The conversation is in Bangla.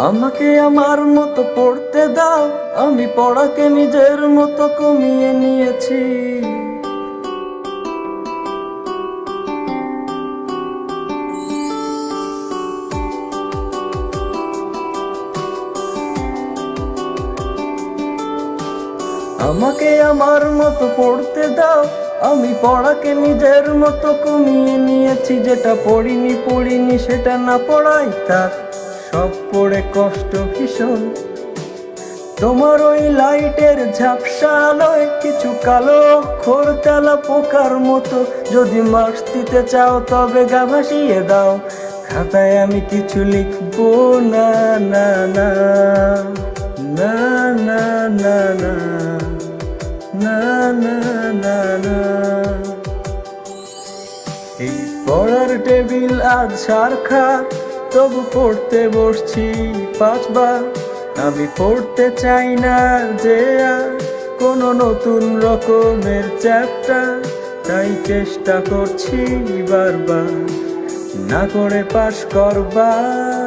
আমাকে আমার মতো পড়তে দাও, আমি পড়াকে নিজের মতো কমিয়ে নিয়েছি। আমাকে আমার মতো পড়তে দাও, আমি পড়াকে নিজের মতো কমিয়ে নিয়েছি। যেটা পড়িনি সেটা না পড়াই থাক, সব পড়ে কষ্ট ভীষণ। তোমার ওই লাইটের ঝাপসা আলোয় কিছু কালো অক্ষর তেলা পোকার মতো। যদি মার্কস দিতে চাও তবে গা ভাসিয়ে দাও, খাতায় আমি কিছু লিখবো না। না না না না না না না না না না। এই পড়ার টেবিল আজ সারখা, তবু পড়তে বসছি 5 বার। আমি পড়তে চাই না যে আর কোনো নতুন রকমের চ্যাপ্টার, তাই চেষ্টা করছি বারবার না করে পাশ করবার।